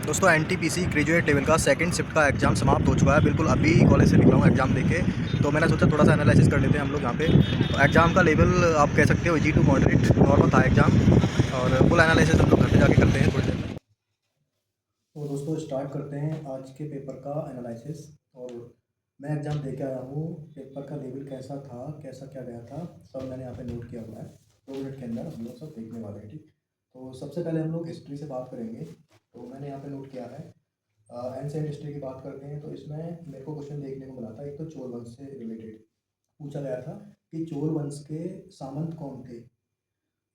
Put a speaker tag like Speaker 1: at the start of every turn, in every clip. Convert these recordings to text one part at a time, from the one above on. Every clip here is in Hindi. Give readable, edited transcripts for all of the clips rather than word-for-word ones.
Speaker 1: दोस्तों एनटीपीसी ग्रेजुएट लेवल का सेकंड शिफ्ट का एग्ज़ाम समाप्त हो चुका है। बिल्कुल अभी कॉलेज से निकला हूँ एग्ज़ाम देके। तो मैंने सोचा थोड़ा सा एनालिसिस कर लेते हैं हम लोग यहाँ पे। तो एग्ज़ाम का लेवल आप कह सकते हो इजी टू मॉडरेट नॉर्मल था एग्ज़ाम। और फुल एनालिसिस हम लोग घर पे जाके करते हैं थोड़ी देर में। तो दोस्तों स्टार्ट करते हैं आज के पेपर का एनालिसिस। और मैं एग्ज़ाम दे के आया हूँ। पेपर का लेवल कैसा था, कैसा क्या गया था, सब मैंने यहाँ पे नोट किया हुआ है। 2 मिनट के अंदर हम लोग सब देखने वाले हैं, ठीक। तो सबसे पहले हम लोग हिस्ट्री से बात करेंगे। तो मैंने यहाँ पे नोट किया है एंशिएंट हिस्ट्री की बात करते हैं। तो इसमें मेरे को क्वेश्चन देखने को मिला था, एक तो चोल वंश से रिलेटेड पूछा गया था कि चोल वंश के सामंत कौन थे।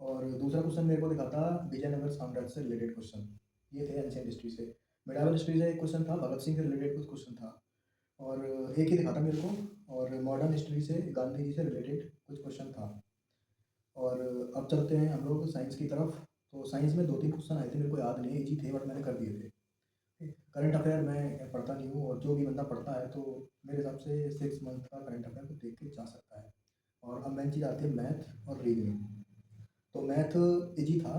Speaker 1: और दूसरा क्वेश्चन मेरे को दिखा था विजयनगर साम्राज्य से रिलेटेड क्वेश्चन। ये थे एंशिएंट हिस्ट्री से। मिडावल हिस्ट्री से एक क्वेश्चन था, भगत सिंह से रिलेटेड कुछ क्वेश्चन था। और एक ही दिखा था मेरे को। और मॉडर्न हिस्ट्री से गांधी जी से रिलेटेड कुछ क्वेश्चन था। और अब चलते हैं हम लोग साइंस की तरफ। तो साइंस में 2-3 क्वेश्चन आए थे, मेरे को याद नहीं है, इजी थे बट मैंने कर दिए थे। करंट अफेयर मैं पढ़ता नहीं हूँ, और जो भी बंदा पढ़ता है तो मेरे हिसाब से 6 मंथ का करंट अफेयर को देख के जा सकता है। और अब मेन चीज़ आती है मैथ और रीजनिंग। तो मैथ इजी था।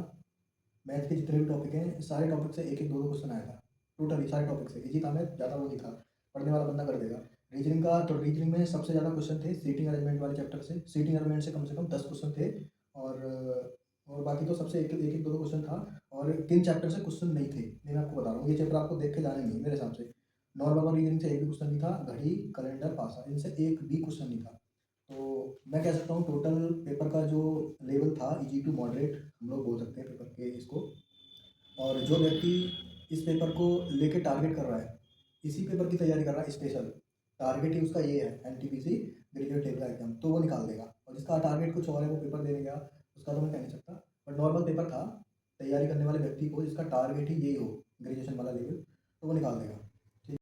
Speaker 1: मैथ के जितने भी टॉपिक हैं सारे टॉपिक से एक एक दो दो क्वेश्चन आया था। टोटली सारे टॉपिक से इजी था मैथ, ज़्यादा वो नहीं था, पढ़ने वाला बंदा कर देगा। रीजनिंग का तो रीजनिंग में सबसे ज़्यादा क्वेश्चन थे सीटिंग अरेंजमेंट वाले चैप्टर से। सीटिंग अरेंजमेंट से कम 10 क्वेश्चन थे। और बाकी तो सबसे एक एक दो दो क्वेश्चन था। और किन चैप्टर से क्वेश्चन नहीं थे, मैं आपको बता रहा हूँ, ये चैप्टर आपको देख के जाने नहीं है मेरे हिसाब से। नॉर्मल रीजनिंग से एक भी क्वेश्चन नहीं था, घड़ी कैलेंडर पासा इनसे एक भी क्वेश्चन नहीं था। तो मैं कह सकता हूँ टोटल पेपर का जो लेवल था इजी टू मॉडरेट हम लोग बोल सकते हैं पेपर के इसको। और जो व्यक्ति इस पेपर को लेके टारगेट कर रहा है, इसी पेपर की तैयारी कर रहा है स्पेशल, टारगेट ही उसका ये है एनटीपीसी ग्रेजुएट लेवल का एग्जाम, तो वो निकाल देगा। और जिसका टारगेट कुछ और है वो पेपर देने गया, उसका तो मैं कह नहीं सकता। बट नॉर्मल पेपर था, तैयारी करने वाले व्यक्ति को जिसका टारगेट ही यही हो ग्रेजुएशन वाला लेवल, तो वो निकाल देगा।